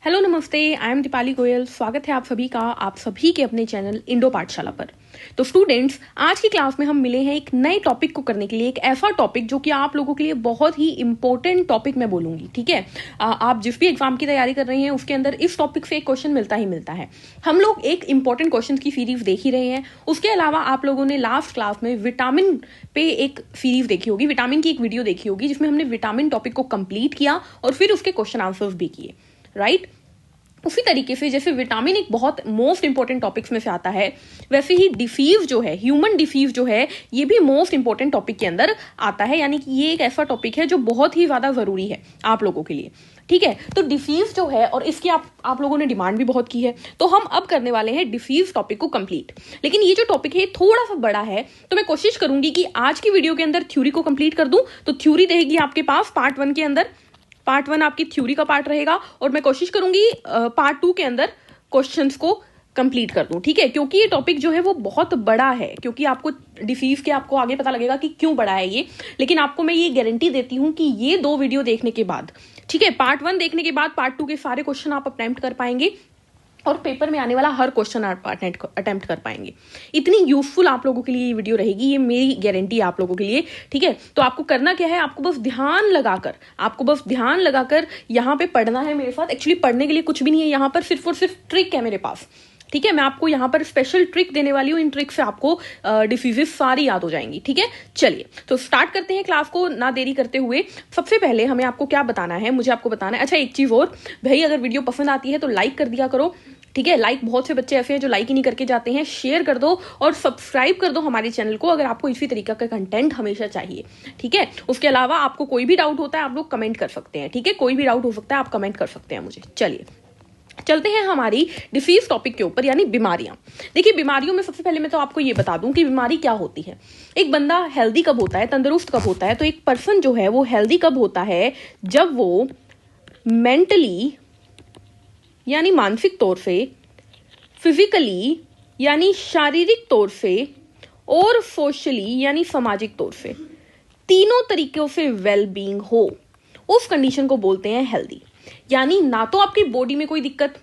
Hello नमस्ते, I am Deepali Goyal. स्वागत है आप सभी का आप सभी के अपने चैनल इंडो पाठशाला पर। तो स्टूडेंट्स, आज की क्लास में हम मिले हैं एक नए टॉपिक को करने के लिए, एक ऐसा टॉपिक जो कि आप लोगों के लिए बहुत ही इंपॉर्टेंट टॉपिक मैं बोलूंगी। ठीक है, आप जिस भी एग्जाम की तैयारी कर रहे हैं उसके अंदर इस टॉपिक से एक क्वेश्चन मिलता ही मिलता है। हम लोग एक इंपॉर्टेंट क्वेश्चन की सीरीज देख ही रहे हैं। उसके अलावा आप लोगों ने लास्ट क्लास में विटामिन पे एक सीरीज देखी होगी, विटामिन की एक वीडियो देखी होगी जिसमें हमने विटामिन टॉपिक को कंप्लीट किया और फिर उसके क्वेश्चन आंसर्स भी किए, राइट। उसी तरीके से जैसे विटामिन एक बहुत मोस्ट इंपॉर्टेंट टॉपिक्स में से आता है, वैसे ही डिसीज जो है, ह्यूमन डिसीज जो है, ये भी मोस्ट इंपॉर्टेंट टॉपिक के अंदर आता है। यानी कि ये एक ऐसा टॉपिक है जो बहुत ही ज्यादा जरूरी है आप लोगों के लिए। ठीक है, तो डिसीज जो है, और इसकी आप लोगों ने डिमांड भी बहुत की है, तो हम अब करने वाले हैं डिसीज टॉपिक को कंप्लीट। लेकिन ये जो टॉपिक है थोड़ा सा बड़ा है, तो मैं कोशिश करूंगी कि आज की वीडियो के अंदर थ्योरी को कंप्लीट कर दूं। तो थ्योरी रहेगी आपके पास पार्ट 1 के अंदर। पार्ट 1 आपकी थ्योरी का पार्ट रहेगा और मैं कोशिश करूंगी पार्ट 2 के अंदर क्वेश्चंस को कंप्लीट कर दूं। ठीक है, क्योंकि ये टॉपिक जो है वो बहुत बड़ा है, क्योंकि आपको डिसीज के आपको आगे पता लगेगा कि क्यों बड़ा है ये। लेकिन आपको मैं ये गारंटी देती हूं कि ये 2 वीडियो देखने के बाद, ठीक है, पार्ट 1 देखने के बाद पार्ट 2 के सारे क्वेश्चन आप अटेम्प्ट कर पाएंगे और पेपर में आने वाला हर क्वेश्चन आप अटेम्प्ट कर पाएंगे। इतनी यूजफुल आप लोगों के लिए ये वीडियो रहेगी, ये मेरी गारंटी है आप लोगों के लिए। ठीक है, तो आपको करना क्या है, आपको बस ध्यान लगाकर यहाँ पे पढ़ना है मेरे साथ। एक्चुअली पढ़ने के लिए कुछ भी नहीं है यहाँ पर, सिर्फ और सिर्फ ट्रिक है मेरे पास। ठीक है, मैं आपको यहाँ पर स्पेशल ट्रिक देने वाली हूँ। इन ट्रिक से आपको डिसीजेस सारी याद हो जाएंगी। ठीक है, चलिए तो स्टार्ट करते हैं क्लास को ना देरी करते हुए। सबसे पहले हमें आपको क्या बताना है, मुझे आपको बताना है। अच्छा, एक चीज और भाई, अगर वीडियो पसंद आती है तो लाइक कर दिया करो। ठीक है, लाइक, बहुत से बच्चे ऐसे हैं जो लाइक ही नहीं करके जाते हैं। शेयर कर दो और सब्सक्राइब कर दो हमारे चैनल को, अगर आपको इसी तरीके का कंटेंट हमेशा चाहिए। ठीक है, उसके अलावा आपको कोई भी डाउट होता है आप लोग कमेंट कर सकते हैं। ठीक है, कोई भी डाउट हो सकता है, आप कमेंट कर सकते हैं मुझे। चलिए चलते हैं हमारी डिसीज टॉपिक के ऊपर, यानी बीमारियां। देखिए, बीमारियों में सबसे पहले मैं तो आपको ये बता दूं कि बीमारी क्या होती है। एक बंदा हेल्दी कब होता है, तंदुरुस्त कब होता है, तो एक पर्सन जो है वो हेल्दी कब होता है, जब वो मेंटली यानी मानसिक तौर से, फिजिकली यानी शारीरिक तौर से, और सोशली यानी सामाजिक तौर से, तीनों तरीकों से वेल बीइंग हो, उस कंडीशन को बोलते हैं हेल्दी। यानी ना तो आपकी बॉडी में कोई दिक्कत,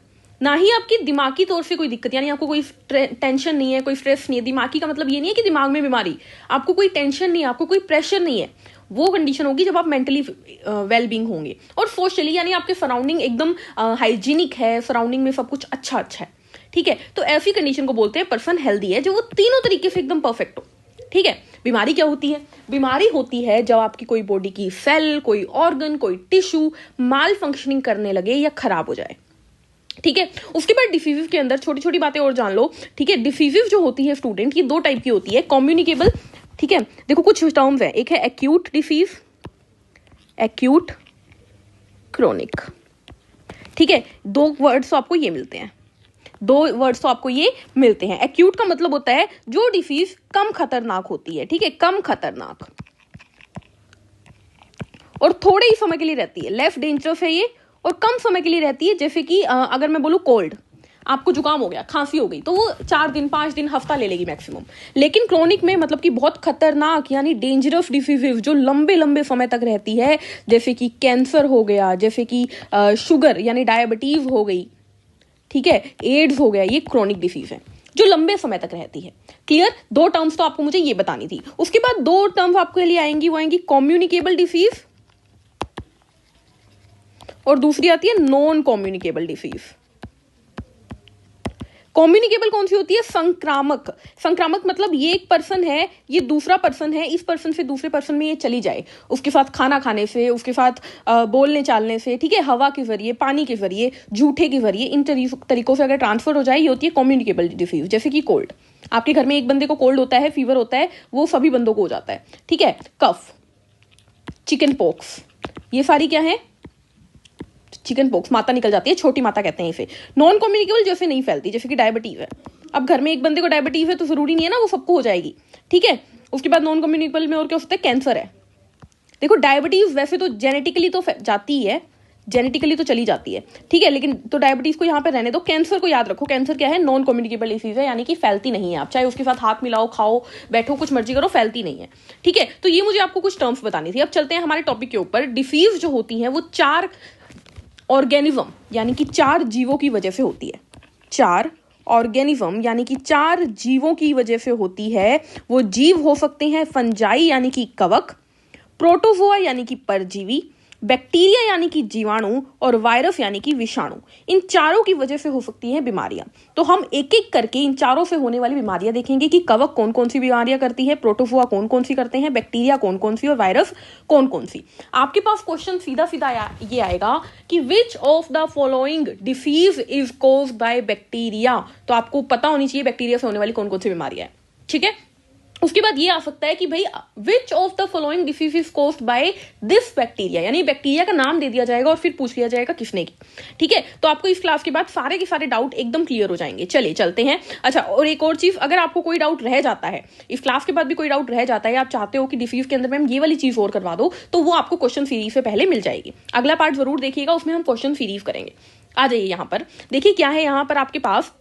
ना ही आपकी दिमागी तौर से कोई दिक्कत, यानी आपको कोई टेंशन नहीं है, कोई स्ट्रेस नहीं है। दिमागी का मतलब ये नहीं है कि दिमाग में बीमारी, आपको कोई टेंशन नहीं है, आपको कोई प्रेशर नहीं है। वो कंडीशन होगी जब आप मेंटली वेल बीइंग होंगे। और सोशली यानी आपके सराउंडिंग एकदम हाइजीनिक है, सराउंडिंग में सब कुछ अच्छा है। ठीक है, तो ऐसी कंडीशन को बोलते हैं पर्सन हेल्दी है, जो वो तीनों तरीके से एकदम परफेक्ट हो। ठीक है, बीमारी क्या होती है? बीमारी होती है जब आपकी कोई बॉडी की सेल, कोई ऑर्गन, कोई टिश्यू माल फंक्शनिंग करने लगे या खराब हो जाए। ठीक है, उसके बाद डिसीजेस के अंदर छोटी छोटी बातें और जान लो। ठीक है, डिसीजेस जो होती है स्टूडेंट, ये 2 टाइप की होती है, कम्युनिकेबल। ठीक है, देखो कुछ टर्म्स है, एक है एक्यूट डिसीज, एक्यूट, क्रोनिक। ठीक है, 2 वर्ड्स तो आपको ये मिलते हैं, 2 वर्ड्स तो आपको ये मिलते हैं। एक्यूट का मतलब होता है जो डिसीज कम खतरनाक होती है। ठीक है, कम खतरनाक और थोड़े ही समय के लिए रहती है, लेस डेंजरस है ये, और कम समय के लिए रहती है। जैसे कि अगर मैं बोलूं कोल्ड, आपको जुकाम हो गया, खांसी हो गई, तो वो 4 दिन, 5 दिन, हफ्ता ले लेगी मैक्सिमम। लेकिन क्रोनिक में मतलब कि बहुत खतरनाक यानी डेंजरस डिसीजेस जो लंबे लंबे समय तक रहती है, जैसे कि कैंसर हो गया, जैसे कि शुगर यानी डायबिटीज हो गई, ठीक है, एड्स हो गया, ये क्रोनिक डिसीज है जो लंबे समय तक रहती है। क्लियर? 2 टर्म्स तो आपको मुझे ये बतानी थी। उसके बाद 2 टर्म्स आपके लिए आएंगी, वो आएंगी कम्युनिकेबल डिसीज और दूसरी आती है नॉन कम्युनिकेबल डिसीज। कम्युनिकेबल कौन सी होती है? संक्रामक। संक्रामक मतलब ये एक पर्सन है, ये दूसरा पर्सन है, इस पर्सन से दूसरे पर्सन में ये चली जाए, उसके साथ खाना खाने से, उसके साथ बोलने चालने से, ठीक है, हवा के जरिए, पानी के जरिए, जूठे के जरिए, इन तरीकों से अगर ट्रांसफर हो जाए, ये होती है कम्युनिकेबल डिसीज। जैसे कि कोल्ड, आपके घर में एक बंदे को कोल्ड होता है, फीवर होता है, वो सभी बंदों को हो जाता है। ठीक है, कफ, चिकन पॉक्स, ये सारी क्या है? चिकन पॉक्स, माता निकल जाती है, छोटी माता कहते हैं इसे। नॉन कम्युनिकेबल जैसे नहीं फैलती, जैसे कि डायबिटीज है। अब घर में एक बंदे को डायबिटीज है तो जरूरी नहीं है ना वो सबको हो जाएगी। ठीक है, उसके बाद नॉन कम्युनिकेबल में और क्या हो सकता है? कैंसर है। देखो, डायबिटीज वैसे तो जेनेटिकली तो जाती है, जेनेटिकली तो चली जाती है, ठीक है, लेकिन तो डायबिटीज को यहाँ पे रहने दो। कैंसर को याद रखो, कैंसर क्या है? नॉन कम्युनिकेबल डिसीज है, यानी कि फैलती नहीं है। आप चाहे उसके साथ हाथ मिलाओ, खाओ, बैठो, कुछ मर्जी करो, फैलती नहीं है। ठीक है, तो ये मुझे आपको कुछ टर्म्स बतानी थी। अब चलते हैं हमारे टॉपिक के ऊपर। डिसीज जो होती है वो 4 ऑर्गेनिज्म यानी कि 4 जीवों की वजह से होती है। 4 ऑर्गेनिज्म यानी कि 4 जीवों की वजह से होती है। वो जीव हो सकते हैं फंजाई यानी कि कवक, प्रोटोजोआ यानी कि परजीवी, बैक्टीरिया यानी कि जीवाणु, और वायरस यानी कि विषाणु। इन चारों की वजह से हो सकती हैं बीमारियां। तो हम एक एक करके इन चारों से होने वाली बीमारियां देखेंगे कि कवक कौन कौन सी बीमारियां करती है, प्रोटोजोआ कौन कौन सी करते हैं, बैक्टीरिया कौन कौन सी, और वायरस कौन कौन सी। आपके पास क्वेश्चन सीधा सीधा ये आएगा कि which of the following disease is caused by bacteria. तो आपको पता होनी चाहिए बैक्टीरिया से होने वाली कौन कौन सी बीमारियां हैं, ठीक है। उसके बाद ये आ सकता है कि भाई which of the following disease is caused by this bacteria, यानी बैक्टीरिया का नाम दे दिया जाएगा और फिर पूछ लिया जाएगा किसने की, ठीक है। तो आपको इस क्लास के बाद सारे के सारे डाउट एकदम क्लियर हो जाएंगे। चलिए चलते हैं। अच्छा, और एक और चीज, अगर आपको कोई डाउट रह जाता है, इस क्लास के बाद भी कोई डाउट रह जाता है, आप चाहते हो कि डिसीज के अंदर में हम ये वाली चीज और करवा दो, तो वो आपको क्वेश्चन सीरीज से पहले मिल जाएगी। अगला पार्ट जरूर देखिएगा, उसमें हम क्वेश्चन सीरीज करेंगे। आ जाइए यहाँ पर, देखिए क्या है यहाँ पर आपके पास।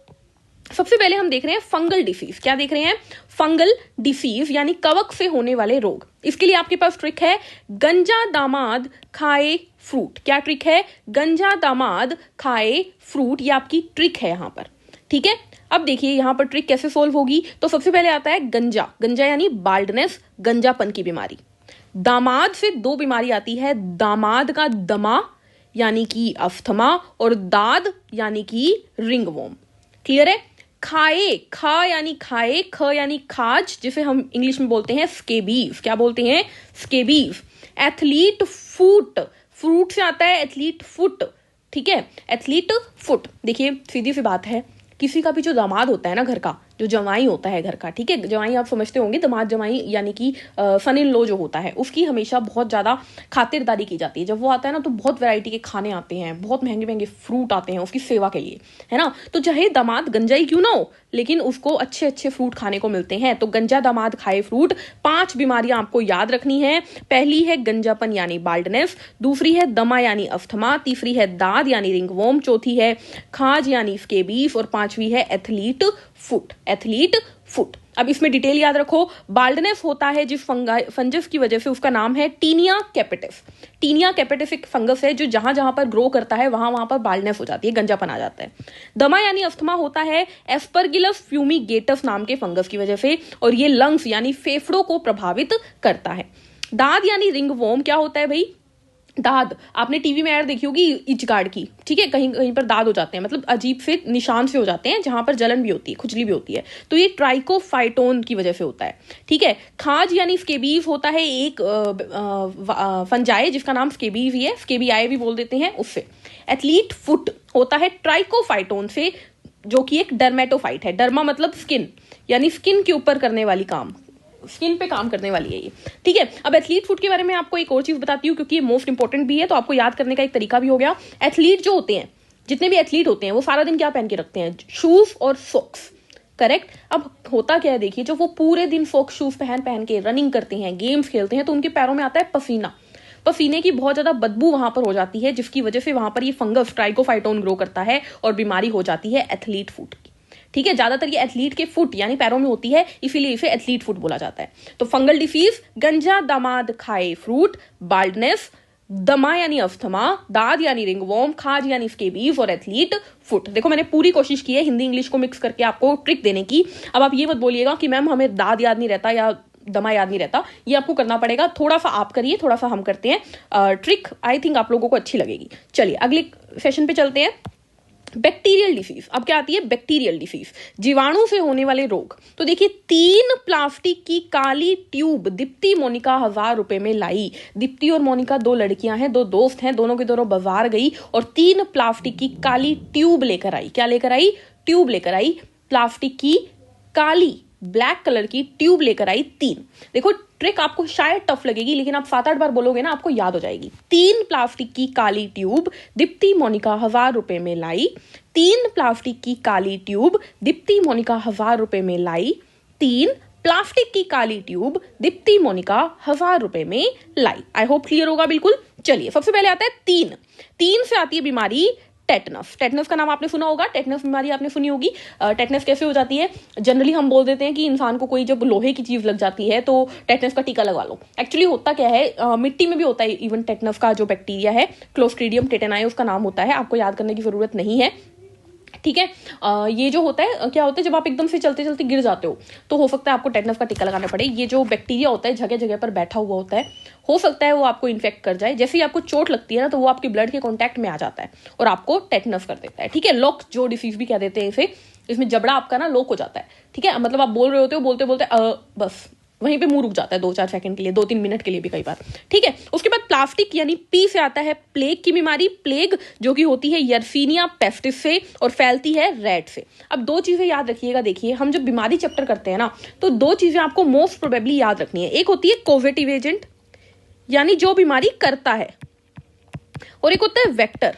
सबसे पहले हम देख रहे हैं फंगल डिसीज। क्या देख रहे हैं? फंगल डिसीज यानी कवक से होने वाले रोग। इसके लिए आपके पास ट्रिक है, गंजा दामाद खाए फ्रूट। क्या ट्रिक है? गंजा दामाद खाए फ्रूट, ये आपकी ट्रिक है यहां पर, ठीक है। अब देखिए यहां पर ट्रिक कैसे सोल्व होगी। तो सबसे पहले आता है गंजा। गंजा यानी बाल्डनेस, गंजापन की बीमारी। दामाद से 2 बीमारी आती है, दामाद का दमा यानी कि अस्थमा, और दाद यानी कि रिंगवॉर्म। क्लियर है? खाए, खा यानी खाए, ख यानी खाज, जिसे हम इंग्लिश में बोलते हैं स्केबीज। क्या बोलते हैं? स्केबीज। एथलीट फुट, फ्रूट से आता है एथलीट फुट, ठीक है। Athlete foot. देखिए सीधी सी बात है, किसी का भी जो दामाद होता है ना घर का, जो जवाई होता है घर का, ठीक है, जवाई आप समझते होंगे, दामाद जवाई यानी कि सन इन लॉ जो होता है, उसकी हमेशा बहुत ज्यादा खातिरदारी की जाती है। जब वो आता है ना तो बहुत वैरायटी के खाने आते हैं, बहुत महंगे महंगे फ्रूट आते हैं उसकी सेवा के लिए, है ना। तो चाहे दामाद गंजा ही क्यों ना हो, लेकिन उसको अच्छे अच्छे फ्रूट खाने को मिलते हैं। तो गंजा दामाद खाए फ्रूट। 5 बीमारियां आपको याद रखनी है। पहली है गंजापन यानी बाल्डनेस, दूसरी है दमा यानी अस्थमा, तीसरी है दाद यानी रिंगवॉर्म, चौथी है खाज यानी स्केबीज, और 5वीं है एथलीट फुट। Athlete foot. अब इसमें डिटेल याद रखो। बाल्डनेस होता है जिस फंगस की वजह से, उसका नाम है टीनिया कैपिटिस। टीनिया कैपिटिस एक फंगस है जो जहां जहां पर ग्रो करता है वहां वहां पर बाल्डनेस हो जाती है, गंजापन आ जाता है। दमा यानी अस्थमा होता है एस्परगिलस फ्यूमिगेटस नाम के फंगस की वजह से, और ये लंग्स यानी फेफड़ों को प्रभावित करता है। दाद यानी रिंगवॉर्म क्या होता है भाई? दाद, आपने टीवी में ऐड देखी होगी इचगार्ड की, ठीक है, कहीं कहीं पर दाद हो जाते हैं, मतलब अजीब से निशान से हो जाते हैं जहां पर जलन भी होती है, खुजली भी होती है, तो ये ट्राइकोफाइटोन की वजह से होता है, ठीक है। खाज यानी स्केबीज होता है एक फंजाई जिसका नाम स्केबीज ही है, स्केबियाई भी बोल देते हैं उससे। एथलीट फुट होता है ट्राइकोफाइटोन से, जो कि एक डर्मेटोफाइट है। डर्मा मतलब स्किन, यानी स्किन के ऊपर करने वाली काम, स्किन पे काम करने वाली है ये, ठीक है। अब एथलीट फुट के बारे में आपको एक और चीज बताती हूँ, क्योंकि ये मोस्ट इंपॉर्टेंट भी है, तो आपको याद करने का एक तरीका भी हो गया। एथलीट जो होते हैं, जितने भी एथलीट होते हैं, वो सारा दिन क्या पहन के रखते हैं? शूज और सॉक्स, करेक्ट। अब होता क्या है, देखिए, जब वो पूरे दिन सॉक्स शूज पहन पहन के रनिंग करते हैं, गेम्स खेलते हैं, तो उनके पैरों में आता है पसीना। पसीने की बहुत ज्यादा बदबू वहां पर हो जाती है, जिसकी वजह से वहां पर ये फंगस ट्राइकोफाइटोन ग्रो करता है और बीमारी हो जाती है एथलीट फुट की, ठीक है। ज्यादातर ये एथलीट के फुट यानी पैरों में होती है, इसीलिए इसे एथलीट फुट बोला जाता है। तो फंगल डिसीज, गंजा दामाद खाए फ्रूट, बाल्डनेस, दमा यानी अस्थमा, दाद यानी रिंगवॉर्म, खाज यानी स्केबीज, और एथलीट फुट। देखो मैंने पूरी कोशिश की है हिंदी इंग्लिश को मिक्स करके आपको ट्रिक देने की। अब आप ये मत बोलिएगा कि मैम हमें दाद याद नहीं रहता या दमा याद नहीं रहता, ये आपको करना पड़ेगा। थोड़ा सा आप करिए, थोड़ा सा हम करते हैं। ट्रिक आई थिंक आप लोगों को अच्छी लगेगी। चलिए अगले सेशन पे चलते हैं। Bacterial disease. अब क्या आती है? बैक्टीरियल डिसीज, जीवाणु से होने वाले रोग। तो देखिए, 3 प्लास्टिक की काली ट्यूब दीप्ति मोनिका 1000 रुपए में लाई। दीप्ति और मोनिका 2 लड़कियां हैं, 2 दोस्त हैं, दोनों के दोनों बाजार गई और 3 प्लास्टिक की काली ट्यूब लेकर आई। क्या लेकर आई? ट्यूब लेकर आई। प्लास्टिक की काली ब्लैक कलर की ट्यूब लेकर आई 3। देखो ट्रिक आपको शायद टफ लगेगी, लेकिन आप 7-8 बार बोलोगे ना, आपको याद हो जाएगी। 3 प्लास्टिक की काली ट्यूब दीप्ति मोनिका 1000 रुपए में लाई। 3 प्लास्टिक की काली ट्यूब दीप्ति मोनिका 1000 रुपए में लाई। 3 प्लास्टिक की काली ट्यूब दीप्ति मोनिका 1000 रुपए में लाई। आई होप क्लियर होगा बिल्कुल। चलिए सबसे पहले आता है 3 से आती है बीमारी टेटनस। टेटनस का नाम आपने सुना होगा, टेटनस बीमारी आपने सुनी होगी। टेटनस कैसे हो जाती है? जनरली हम बोल देते हैं कि इंसान को कोई जब लोहे की चीज लग जाती है तो टेटनस का टीका लगवा लो। एक्चुअली होता क्या है, मिट्टी में भी होता है इवन टेटनस का जो बैक्टीरिया है, क्लोस्ट्रीडियम टेटेनाई उसका नाम होता है, आपको याद करने की जरूरत नहीं है, ठीक है। ये जो होता है, क्या होता है, जब आप एकदम से चलते चलते गिर जाते हो सकता है आपको टेटनस का टीका लगाना पड़े। ये जो बैक्टीरिया होता है जगह जगह पर बैठा हुआ होता है, हो सकता है वो आपको इन्फेक्ट कर जाए। जैसे ही आपको चोट लगती है ना, तो वो आपके ब्लड के कांटेक्ट में आ जाता है और आपको टेटनस कर देता है, ठीक है। लॉक जो डिसीज भी कह देते हैं इसे, इसमें जबड़ा आपका ना लॉक हो जाता है, ठीक है। मतलब आप बोल रहे होते हो, बोलते बोलते बस वहीं पे मुंह रुक जाता है 2-4 सेकंड के लिए, 2-3 मिनट के लिए भी कई बार, ठीक है। उसके बाद प्लास्टिक यानी पी से आता है प्लेग की बीमारी। प्लेग जो कि होती है यर्सीनिया पेस्टिस से और फैलती है रैट से। अब 2 चीजें याद रखिएगा, देखिए हम जब बीमारी चैप्टर करते हैं ना, तो 2 चीजें आपको मोस्ट प्रोबेबली याद रखनी है। एक होती है कोवेटिव एजेंट यानी जो बीमारी करता है, और एक होता है वेक्टर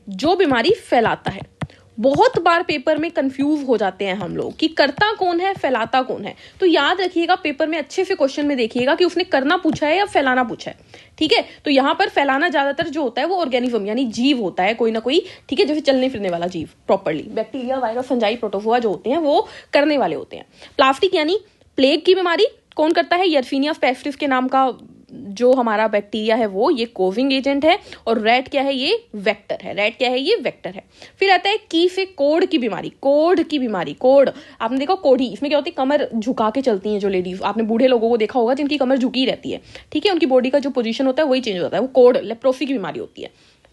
जो बीमारी फैलाता है। बहुत बार पेपर में कंफ्यूज हो जाते हैं हम लोग कि करता कौन है फैलाता कौन है। तो याद रखिएगा, पेपर में अच्छे से क्वेश्चन में देखिएगा कि उसने करना पूछा है या फैलाना पूछा है, ठीक है। तो यहां पर फैलाना ज्यादातर जो होता है वो ऑर्गेनिज्म यानी जीव होता है, कोई ना कोई, ठीक है, जैसे चलने फिरने वाला जीव properly. Bacteria, virus, fungi, protozoa जो होते हैं वो करने वाले होते हैं। प्लास्टिक यानी प्लेग की बीमारी कौन करता है? यर्सीनिया पेस्टिस के नाम का जो हमारा बैक्टीरिया है वो ये कोविंग एजेंट है, और रैट क्या है? ये वेक्टर है। रैट क्या है? ये वेक्टर है। फिर आता है की से कोढ़ की बीमारी। कोढ़ की बीमारी, कोढ़ आपने देखा, कोढ़ी, इसमें क्या होती है, कमर झुका के चलती हैं जो लेडीज, आपने बूढ़े लोगों को देखा होगा जिनकी कमर झुकी रहती है, ठीक है, उनकी बॉडी का जो पोजीशन होता है वही चेंज होता है, वो कोढ़, लेप्रोसी की बीमारी होती है।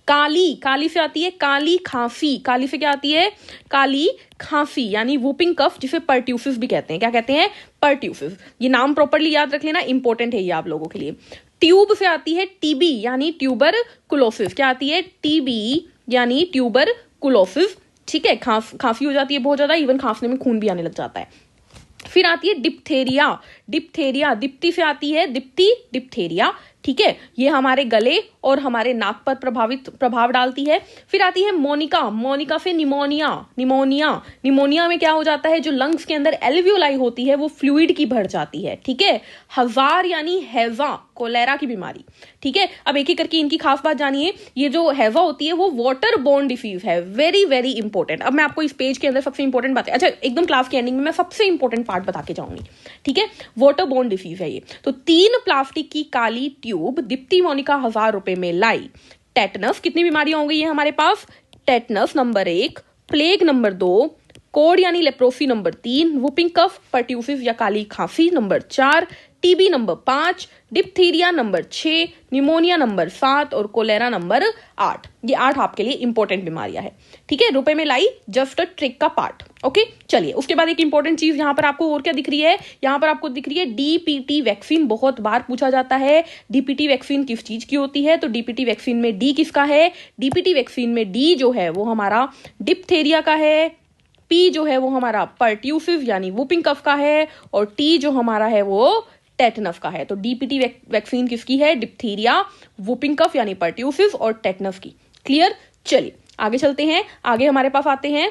काली, काली से आती है काली खांसी। काली से क्या आती है? काली खांसी यानी वूपिंग कफ, जिसे पर्ट्यूसिस भी कहते हैं। क्या कहते हैं? पर्ट्यूसिस। ये नाम प्रॉपर्ली याद रख लेना, इंपॉर्टेंट है ये आप लोगों के लिए। ट्यूब से आती है टीबी यानी ट्यूबर कुलोसिस। क्या आती है? टीबी यानी ट्यूबर कुलोसिस, ठीक है। खांसी हो जाती है बहुत ज्यादा, इवन खांसने में खून भी आने लग जाता है। फिर आती है डिप्थेरिया। डिप्थेरिया, दिप्ती से आती है दिप्ती, डिप्थेरिया, ठीक है। ये हमारे गले और हमारे नाक पर प्रभाव डालती है। फिर आती है मोनिका। मोनिका से निमोनिया। निमोनिया, निमोनिया में क्या हो जाता है, जो लंग्स के अंदर एल्वियोलाई होती है वो फ्लूइड की भर जाती है, ठीक है। हजार यानी हैजा, कोलेरा की बीमारी, ठीक है। अब एक एक करके इनकी खास बात जानिए। ये जो हैजा होती है वो वाटर बोर्न डिसीज है, वेरी वेरी इंपॉर्टेंट। अब मैं आपको इस पेज के अंदर सबसे इंपॉर्टेंट बात है, अच्छा एकदम क्लास के एंडिंग में मैं सबसे इंपॉर्टेंट पार्ट बता के जाऊंगी, ठीक है। वाटर बोर्न डिसीज है ये। तो 3 प्लास्टिक की काली ट्यूब दिप्ती मोनिका 1000 रुपए में लाई। टेटनस, कितनी बीमारियां हो गई है हमारे पास? टेटनस नंबर 1, प्लेग नंबर 2, कोड यानी leprosy number 3, whooping cough pertussis या काली खांसी number 4, TB number 5, diphtheria number 6, pneumonia number 7 और कोलेरा नंबर 8। ये 8 आपके लिए इंपॉर्टेंट बीमारियां हैं, ठीक है। रुपए में लाई, जस्ट अ ट्रिक का पार्ट, ओके। चलिए उसके बाद एक इंपॉर्टेंट चीज यहां पर आपको और क्या दिख रही है? यहां पर आपको दिख रही है डीपीटी वैक्सीन। बहुत बार पूछा जाता है डीपीटी वैक्सीन किस चीज की होती है, तो डीपीटी वैक्सीन में डी किसका है? डीपीटी वैक्सीन में डी जो है वो हमारा डिप्थेरिया का है, पी जो है वो हमारा पर्ट्यूसिस यानी वुपिंग कफ का है, और टी जो हमारा है वो टेटनस का है। तो डीपीटी वैक्सीन किसकी है? डिप्थीरिया, वुपिंग कफ यानी पर्ट्यूसिस और टेटनस की। क्लियर? चलिए आगे चलते हैं। आगे हमारे पास आते हैं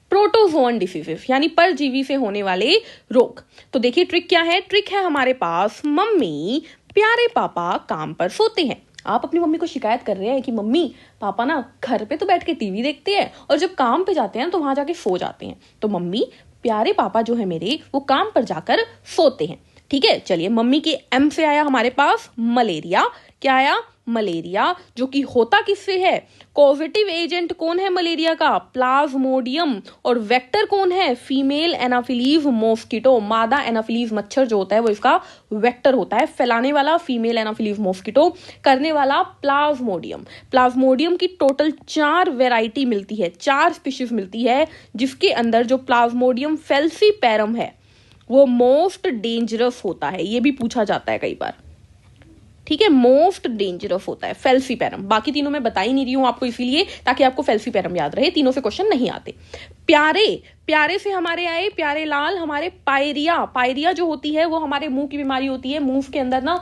प्रोटोजोअन डिसीजेस यानी परजीवी से होने वाले रोग। तो देखिए ट्रिक क्या है? ट्रिक है हमारे पास, मम्मी प्यारे पापा काम पर सोते हैं। आप अपनी मम्मी को शिकायत कर रहे हैं कि मम्मी पापा ना घर पे तो बैठ के टीवी देखते हैं और जब काम पे जाते हैं तो वहां जाके सो जाते हैं। तो मम्मी प्यारे पापा जो है मेरे, वो काम पर जाकर सोते हैं, ठीक है। चलिए मम्मी के एम से आया हमारे पास मलेरिया। क्या आया? मलेरिया, जो कि होता किससे है? कोवेटिव एजेंट कौन है मलेरिया का? प्लाज्मोडियम। और वेक्टर कौन है? Female Anopheles mosquito. मादा एनाफिलीज मच्छर जो होता है वो इसका वेक्टर होता है। फैलाने वाला फीमेल एनाफिलीज मॉस्किटो, करने वाला प्लाज्मोडियम। प्लाज्मोडियम की टोटल 4 वेराइटी मिलती है, 4 स्पीशीज मिलती है, जिसके अंदर जो प्लाज्मोडियम फेल्सीपैरम है वो मोस्ट डेंजरस होता है। ये भी पूछा जाता है कई बार, ठीक है। मोस्ट डेंजरस होता है फेल्सीपैरम। बाकी तीनों मैं बता ही नहीं रही हूं आपको इसीलिए ताकि आपको फेल्सीपैरम याद रहे, तीनों से क्वेश्चन नहीं आते। प्यारे, प्यारे से हमारे आए प्यारे लाल, हमारे पायरिया। पायरिया जो होती है वो हमारे मुंह की बीमारी होती है। मुंह के अंदर ना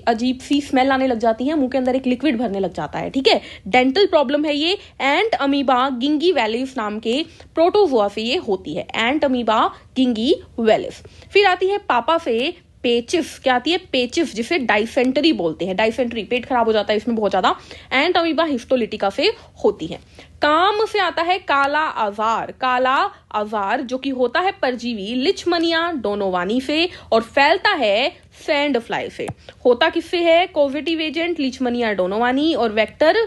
अजीब सी स्मेल आने लग जाती है, मुंह के अंदर एक लिक्विड भरने लग जाता है, ठीक है। डेंटल प्रॉब्लम है ये। एंट अमीबा गिंगी वैलिस नाम के प्रोटोजोआ से ये होती है। एंट अमीबा गिंगी वैलिस। फिर आती है पापा से पेचिस, क्या आती है? पेचिस, जिसे डाइसेंटरी बोलते हैं। डाइसेंटरी, पेट खराब हो जाता है इसमें बहुत ज्यादा। एंड अमीबा हिस्टोलिटिका से होती है। काम से आता है काला आजार। काला आजार जो कि होता है परजीवी लिचमनिया डोनोवानी से और फैलता है सैंड फ्लाई से। होता किससे है? कोविटिव एजेंट लिचमनिया डोनोवानी और वेक्टर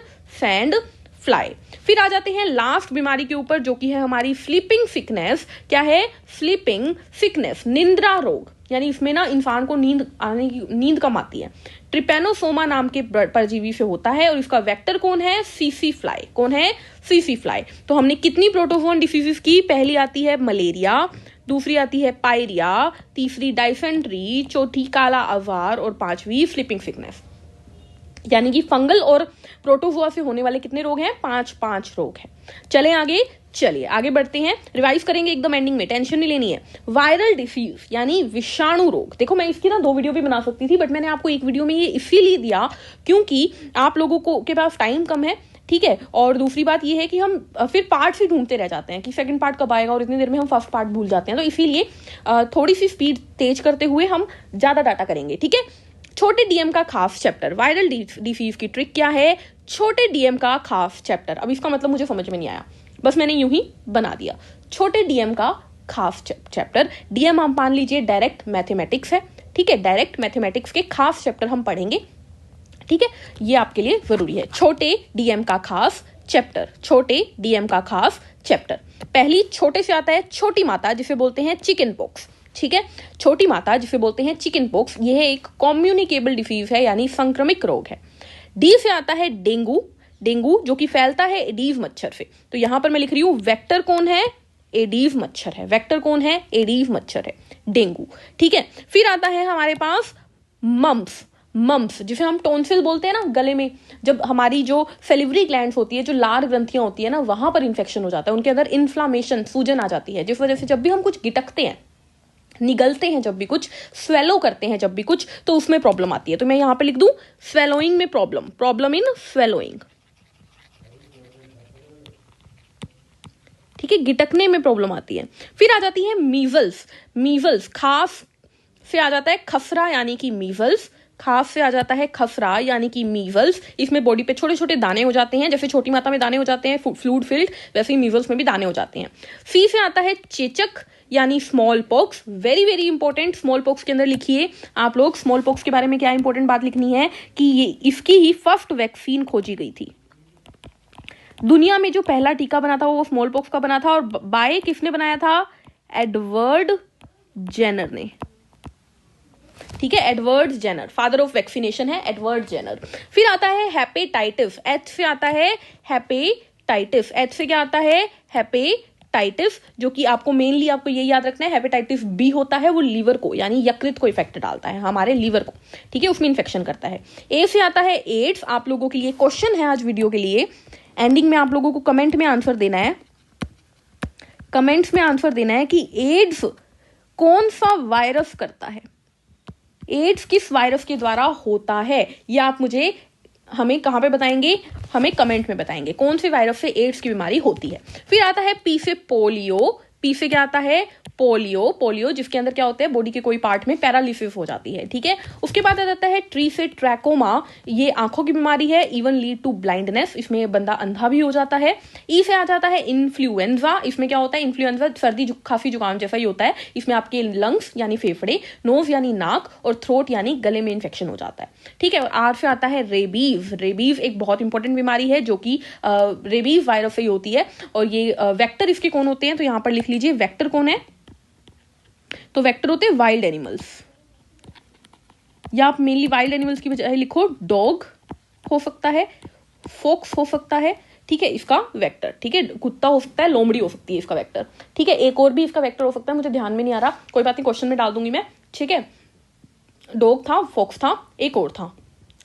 सैंड फ्लाई। फिर आ जाते हैं लास्ट बीमारी के ऊपर जो कि है हमारी स्लीपिंग सिकनेस। क्या है? स्लीपिंग सिकनेस, निंद्रा रोग, यानी इसमें ना इंसान को नींद कम आती है। ट्रिपेनोसोमा नाम के परजीवी से होता है और इसका वेक्टर कौन है? CC fly. कौन है? CC fly. तो हमने कितनी प्रोटोजोन डिसीजेस की? पहली आती है मलेरिया, दूसरी आती है पायरिया, तीसरी डाइसेंट्री, चौथी काला आजार और पांचवी स्लीपिंग सिकनेस। यानी कि फंगल और प्रोटोजोआ से होने वाले कितने रोग हैं? 5 रोग हैं। चले आगे, चलिए आगे बढ़ते हैं, रिवाइज करेंगे एकदम एंडिंग में, टेंशन नहीं लेनी है। वायरल डिसीज यानी विषाणु रोग। देखो मैं इसकी ना 2 वीडियो भी बना सकती थी, बट मैंने आपको एक वीडियो में ये इसीलिए दिया क्योंकि आप लोगों को के पास टाइम कम है, ठीक है। और दूसरी बात ये है कि हम फिर पार्ट ही ढूंढते रह जाते हैं कि सेकंड पार्ट कब आएगा और इतनी देर में हम फर्स्ट पार्ट भूल जाते हैं। तो इसीलिए थोड़ी सी स्पीड तेज करते हुए हम ज्यादा डाटा करेंगे, ठीक है। छोटे डीएम का खास चैप्टर, वायरल डिसीज की ट्रिक क्या है? छोटे डीएम का खास चैप्टर। अब इसका मतलब मुझे समझ में नहीं आया, बस मैंने यूं ही बना दिया। छोटे डीएम का खास चैप्टर। डीएम आप मान लीजिए डायरेक्ट मैथमेटिक्स है, ठीक है। डायरेक्ट मैथमेटिक्स के खास चैप्टर हम पढ़ेंगे, ठीक है। ये आपके लिए जरूरी है। छोटे डीएम का खास चैप्टर, छोटे डीएम का खास चैप्टर। पहली छोटे से आता है छोटी माता, जिसे बोलते हैं चिकन पॉक्स, ठीक है। छोटी माता जिसे बोलते हैं चिकन पॉक्स, यह एक कम्युनिकेबल डिसीज है यानी संक्रमिक रोग है। डी से आता है डेंगू। डेंगू जो कि फैलता है एडीज मच्छर से। तो यहां पर मैं लिख रही हूं वेक्टर कौन है? एडीज मच्छर है। वेक्टर कौन है? एडीज मच्छर है, डेंगू, ठीक है। फिर आता है हमारे पास मम्प्स। मम्प्स जिसे हम टोंसिल बोलते हैं ना, गले में जब हमारी जो सेलिवरी ग्लैंड्स होती है, जो लार ग्रंथियां होती है ना, वहां पर इंफेक्शन हो जाता है, उनके अंदर इन्फ्लामेशन, सूजन आ जाती है, जिस वजह से जब भी हम कुछ गिटकते हैं, निगलते हैं, जब भी कुछ स्वेलो करते हैं, जब भी कुछ, तो उसमें प्रॉब्लम आती है। तो मैं यहां पे लिख दूं स्वेलोइंग में प्रॉब्लम, प्रॉब्लम इन स्वेलोइंग, ठीक है। गिटकने में प्रॉब्लम आती है। फिर आ जाती है मीजल्स। मीजल्स खास से आ जाता है खसरा यानी कि मीजल्स। खास से आ जाता है खसरा यानी कि मीजल्स। इसमें बॉडी पे छोटे छोटे दाने हो जाते हैं, जैसे छोटी माता में दाने हो जाते हैं फ्लूइड फिल्ड, वैसे ही मीजल्स में भी दाने हो जाते हैं। सी से आता है चेचक यानी small pox. Very very important. Small pox के अंदर लिखिए आप लोग, स्मॉल पॉक्स के बारे में क्या इंपॉर्टेंट बात लिखनी है कि ये इसकी ही फर्स्ट वैक्सीन खोजी गई थी। दुनिया में जो पहला टीका बना था वो स्मॉल पॉक्स का बना था, और बाय किसने बनाया था? एडवर्ड जेनर ने, ठीक है। Edward Jenner, father of vaccination है एडवर्ड जेनर। फिर आता है हेपेटाइटिस। एच से आता है हेपेटाइटिस। एच से क्या आता है? हेपेटाइटिस, जो कि आपको मेनली आपको ये याद रखना है, हेपेटाइटिस बी होता है वो लीवर को यानी यकृत को इफेक्ट डालता है, हमारे लीवर को, ठीक है, उसमें इन्फेक्शन करता है। ए से आता है एड्स। आप लोगों के लिए क्वेश्चन है आज वीडियो के लिए, एंडिंग में आप लोगों को कमेंट में आंसर देना है, कमेंट्स में आंसर देना है कि एड्स कौन सा वायरस करता है, एड्स किस वायरस के द्वारा होता है, ये आप मुझे हमें कहां पे बताएंगे? हमें कमेंट में बताएंगे कौन से वायरस से एड्स की बीमारी होती है। फिर आता है पी से पोलियो। पी से क्या आता है? पोलियो। पोलियो जिसके अंदर क्या होता है? बॉडी के कोई पार्ट में पैरालिसिस हो जाती है, ठीक है। उसके बाद आ जाता है ट्री से ट्रैकोमा। ये आंखों की बीमारी है, इवन लीड टू ब्लाइंडनेस, इसमें बंदा अंधा भी हो जाता है। ई से आ जाता है इन्फ्लुएंजा। इसमें क्या होता है? इन्फ्लुएंजा सर्दी खांसी जुकाम जैसा ही होता है। इसमें आपके लंग्स यानी फेफड़े, नोज यानी नाक और थ्रोट यानी गले में इन्फेक्शन हो जाता है, ठीक है। और आर से आता है रेबीज। रेबीज एक बहुत इंपॉर्टेंट बीमारी है जो कि रेबीज वायरस से ही होती है, और ये वेक्टर इसके कौन होते हैं? तो यहां पर लिख लीजिए वेक्टर कौन है? तो वेक्टर होते हैं वाइल्ड एनिमल्स, या आप मेनली वाइल्ड एनिमल्स की बजाय लिखो डॉग हो सकता है, फॉक्स हो सकता है, ठीक है, इसका वेक्टर, ठीक है। कुत्ता हो सकता है, लोमड़ी हो सकती है इसका वेक्टर, ठीक है। एक और भी इसका वेक्टर हो सकता है, मुझे ध्यान में नहीं आ रहा, कोई बात नहीं, क्वेश्चन में डाल दूंगी मैं, ठीक है। डॉग था, फॉक्स था, एक और था,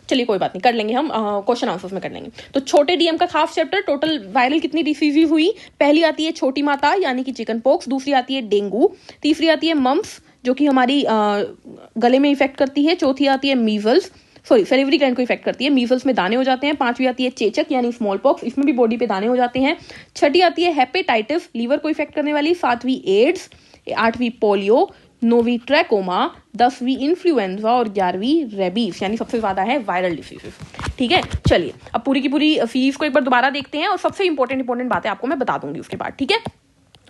चलिए कोई बात नहीं, कर लेंगे हम, क्वेश्चन आंसर्स में कर लेंगे। तो छोटे डीएम का खास चैप्टर, टोटल वायरल कितनी डिसीजेज हुई? पहली आती है छोटी माता यानी कि चिकन पॉक्स, दूसरी आती है डेंगू, तीसरी आती है मम्प्स जो कि हमारी गले में इफेक्ट करती है, चौथी आती है मीजल्स, सॉरी सेलिवरी ग्लैंड को इफेक्ट करती है, मीजल्स में दाने हो जाते हैं, पांचवी आती है चेचक यानी स्मॉल पॉक्स, इसमें भी बॉडी पे दाने हो जाते हैं, छठी आती है हेपेटाइटिस, लीवर को इफेक्ट करने वाली, सातवीं एड्स, आठवीं पोलियो, 9वीं ट्रैकोमा, 10वीं इन्फ्लुएंजा और 11वीं रेबीज, यानी सबसे ज्यादा है वायरल डिसीजेस। ठीक है, चलिए अब पूरी की पूरी सीरीज को एक बार दोबारा देखते हैं और सबसे इंपॉर्टेंट बातें आपको मैं बता दूंगी उसके बाद। ठीक है,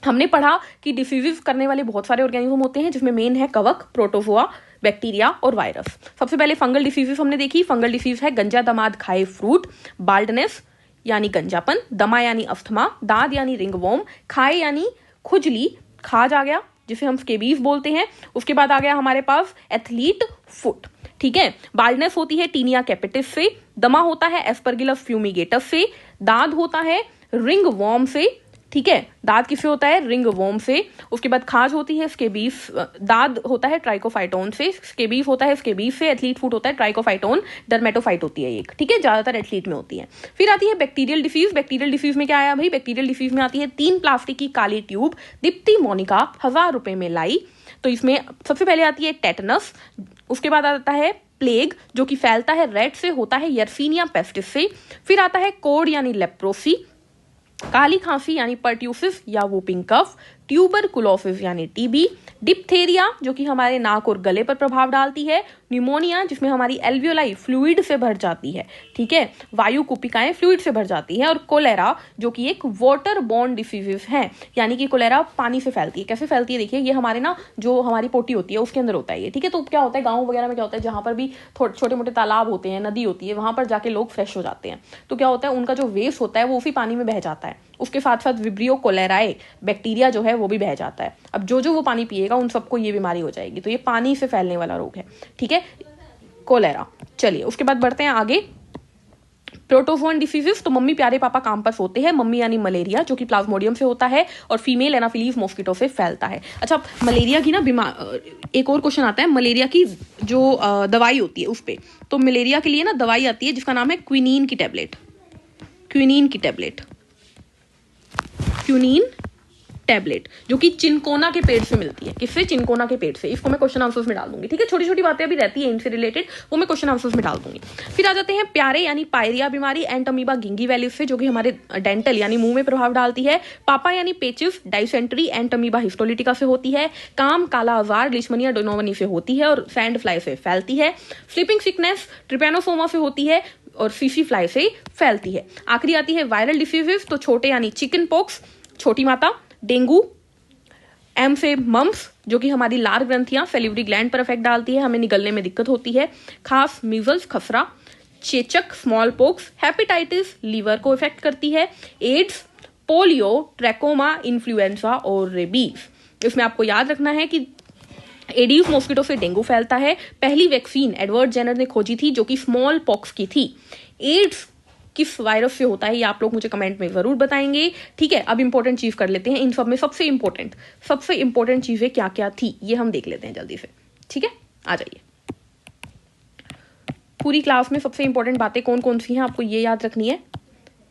हमने पढ़ा कि डिसीजेस करने वाले बहुत सारे ऑर्गेनिज्म होते हैं, जिसमें मेन है कवक, प्रोटोजोआ, बैक्टीरिया और वायरस। सबसे पहले फंगल डिसीजेस हमने देखी। फंगल डिसीज है गंजा दमाद खाए फ्रूट, बाल्डनेस यानी गंजापन, दमा यानी अस्थमा, दाद यानी रिंगवॉर्म, खाए यानी खुजली, खाज आ गया जिसे हम स्केबीज बोलते हैं। उसके बाद आ गया हमारे पास एथलीट फुट। ठीक है, बाल्डनेस होती है टीनिया कैपिटिस से, दमा होता है एस्परगिलस फ्यूमिगेटस से, दाद होता है रिंगवॉर्म से। ठीक है, दाद किससे होता है? रिंगवॉर्म से। उसके बाद खाज होती है स्केबीस, दाद होता है ट्राइकोफाइटोन से, स्केबीस होता है स्केबीस से, एथलीट फुट होता है ट्राइकोफाइटोन, डर्मेटोफाइट होती है एक। ठीक है, ज्यादातर एथलीट में होती है। फिर आती है बैक्टीरियल डिसीज। बैक्टीरियल डिसीज में क्या आया भाई? बैक्टीरियल डिसीज में आती है 3 प्लास्टिक की काली ट्यूब, दीप्ति मोनिका 1000 रुपए में लाई। तो इसमें सबसे पहले आती है टेटनस, उसके बाद आता है प्लेग जो कि फैलता है रेड से, होता है यर्सीनिया पेस्टिस से। फिर आता है कोड यानी लेप्रोसी, काली खांसी यानी पर्ट्यूसिस या वूपिंग कफ, ट्यूबरकुलोसिस यानी टीबी, डिप्थेरिया जो कि हमारे नाक और गले पर प्रभाव डालती है, न्यूमोनिया जिसमें हमारी एल्वियोलाई फ्लूइड से भर जाती है। ठीक है, वायु कुपिकाएं फ्लूइड से भर जाती है, और कोलेरा जो कि एक वाटर बॉर्न डिसीजेस है, यानी कि कोलेरा पानी से फैलती है। कैसे फैलती है? देखिए, ये हमारे ना जो हमारी पोटी होती है उसके अंदर होता है ये। ठीक है, तो क्या होता है गाँव वगैरह में क्या होता है, जहां पर भी छोटे मोटे तालाब होते हैं, नदी होती है, वहां पर जाके लोग फ्रेश हो जाते हैं। तो क्या होता है, उनका जो वेस्ट होता है वो उसी पानी में बह जाता है, उसके साथ साथ विब्रियो कोलेराए बैक्टीरिया जो है वो भी बह जाता है। अब जो वो पानी पिएगा उन सबको ये बीमारी हो जाएगी। तो ये पानी से फैलने वाला रोग है। ठीक है, कोलेरा। चलिए उसके बाद बढ़ते हैं आगे। प्रोटोजोअन डिसीजेस, तो मम्मी प्यारे पापा काम पर सोते हैं। मम्मी यानी मलेरिया जो कि प्लाज्मोडियम से होता है और फीमेल एनाफिलीज मॉस्किटो से फैलता है। अच्छा, मलेरिया की ना एक और क्वेश्चन आता है, मलेरिया की जो दवाई होती है उस पे। तो मलेरिया के लिए ना दवाई आती है जिसका नाम है क्विनीन की टैबलेट। क्विनीन टैबलेट जो कि चिनकोना के पेड़ से मिलती है। किससे? चिनकोना के पेड़ से। इसको मैं क्वेश्चन आंसर्स में डाल दूंगी। ठीक है, छोटी छोटी बातें अभी रहती है इनसे रिलेटेड, वो मैं क्वेश्चन आंसर्स में डाल दूंगी। फिर आ जाते हैं प्यारे यानी पायरिया बीमारी, एंटमीबा गिंगी वैलिस से जो कि हमारे डेंटल यानी मुंह में प्रभाव डालती है। पापा यानी पेचिस डाइसेंट्री, एंटमीबा हिस्टोलिटिका से होती है। काम काला आजार लिशमनिया डोनोवनी से होती है और सैंड फ्लाई से फैलती है। स्लीपिंग सिकनेस ट्रिपेनोसोमा से होती है और सीसी फ्लाई से फैलती है। आखिरी आती है वायरल डिसीजेस, तो छोटे यानी चिकन पॉक्स, छोटी माता, डेंगू, एम से मम्स जो कि हमारी लार ग्रंथियां सेलिवरी ग्लैंड पर इफेक्ट डालती है, हमें निगलने में दिक्कत होती है। खास मीजल्स खसरा, चेचक स्मॉल पॉक्स, हेपेटाइटिस लीवर को इफेक्ट करती है। एड्स, पोलियो, ट्रैकोमा, इन्फ्लुएंजा और रेबीज। इसमें आपको याद रखना है कि एडीज मॉस्किटो से डेंगू फैलता है। पहली वैक्सीन एडवर्ड जेनर ने खोजी थी जो कि स्मॉल पॉक्स की थी। एड्स किस वायरस से होता है ये आप लोग मुझे कमेंट में जरूर बताएंगे। ठीक है, अब इंपॉर्टेंट चीज कर लेते हैं। इन सब में सबसे इंपॉर्टेंट चीजें क्या क्या थी ये हम देख लेते हैं जल्दी से। ठीक है, आ जाइए। पूरी क्लास में सबसे इंपॉर्टेंट बातें कौन कौन सी हैं आपको ये याद रखनी है।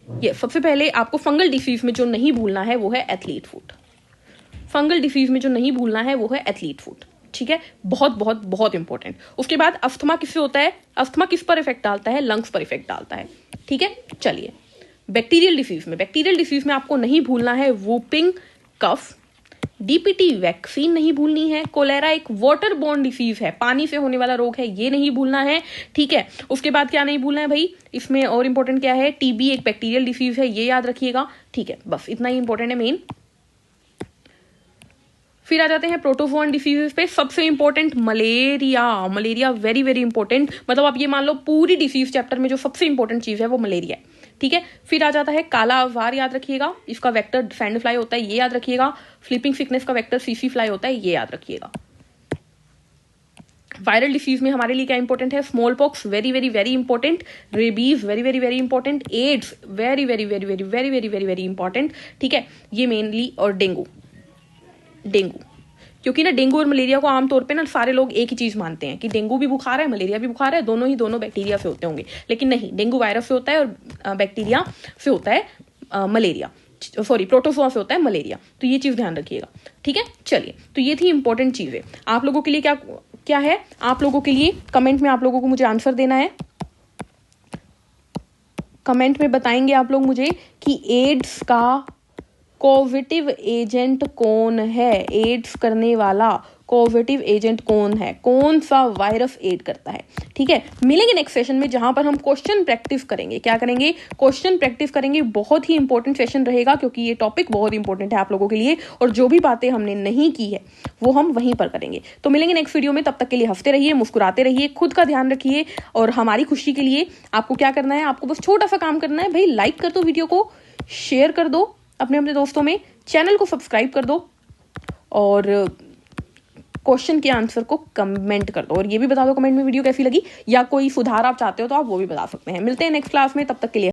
ये सबसे पहले आपको फंगल डिसीज में जो नहीं भूलना है वो है एथलीट फुट। फंगल डिसीज में जो नहीं भूलना है वो है एथलीट फुट। ठीक है, बहुत बहुत बहुत इंपॉर्टेंट। उसके बाद अस्थमा किससे होता है? अस्थमा किस पर इफेक्ट डालता है? लंग्स पर इफेक्ट डालता है। ठीक है, चलिए बैक्टीरियल डिसीज में आपको नहीं भूलना है वूपिंग कफ, डीपीटी वैक्सीन नहीं भूलनी है, कोलेरा एक वाटर बोर्न डिसीज है, पानी से होने वाला रोग है, ये नहीं भूलना है। ठीक है, उसके बाद क्या नहीं भूलना है भाई, इसमें और इंपॉर्टेंट क्या है, टीबी एक बैक्टीरियल डिसीज है, ये याद रखिएगा। ठीक है, बस इतना ही इंपॉर्टेंट है मेन। फिर आ जाते हैं प्रोटोजोअन डिसीजेस पे। सबसे important malaria very very important. मतलब आप ये मान लो पूरी डिसीज चैप्टर में जो सबसे इंपॉर्टेंट चीज है वो मलेरिया है। ठीक है, फिर आ जाता है काला आजार, याद रखिएगा, इसका वेक्टर सैंड फ्लाई होता है, ये याद रखिएगा। स्लीपिंग सिकनेस का वेक्टर सीसी फ्लाई होता है, ये याद रखिएगा। वायरल डिसीज में हमारे लिए क्या इंपॉर्टेंट है? Smallpox very very very important, rabies very very very important, AIDS very very very very very very very very important. ठीक है, ये मेनली, और डेंगू क्योंकि ना डेंगू और मलेरिया को आमतौर पे ना सारे लोग एक ही चीज मानते हैं कि डेंगू भी बुखार है, मलेरिया भी बुखार है, दोनों बैक्टीरिया से होते होंगे। लेकिन नहीं, डेंगू वायरस से होता है और बैक्टीरिया से होता है मलेरिया, सॉरी प्रोटोजोआ से होता है मलेरिया। तो ये चीज ध्यान रखिएगा। ठीक है, चलिए, तो ये थी इंपॉर्टेंट चीजें। आप लोगों के लिए क्या है, आप लोगों के लिए कमेंट में आप लोगों को मुझे आंसर देना है। कमेंट में बताएंगे आप लोग मुझे कि एड्स का कोविटिव एजेंट कौन है, एड्स करने वाला कोविटिव एजेंट कौन है, कौन सा वायरस एड करता है। ठीक है, मिलेंगे नेक्स्ट सेशन में जहां पर हम क्वेश्चन प्रैक्टिस करेंगे। क्या करेंगे? क्वेश्चन प्रैक्टिस करेंगे। बहुत ही इंपॉर्टेंट सेशन रहेगा क्योंकि ये टॉपिक बहुत इंपॉर्टेंट है आप लोगों के लिए, और जो भी बातें हमने नहीं की है वो हम वहीं पर करेंगे। तो मिलेंगे नेक्स्ट वीडियो में, तब तक के लिए हंसते रहिए, मुस्कुराते रहिए, खुद का ध्यान रखिए। और हमारी खुशी के लिए आपको क्या करना है, आपको बस छोटा सा काम करना है भाई, लाइक कर दो वीडियो को, शेयर कर दो अपने अपने दोस्तों में, चैनल को सब्सक्राइब कर दो, और क्वेश्चन के आंसर को कमेंट कर दो। और ये भी बता दो कमेंट में वीडियो कैसी लगी, या कोई सुधार आप चाहते हो तो आप वो भी बता सकते हैं। मिलते हैं नेक्स्ट क्लास में, तब तक के लिए।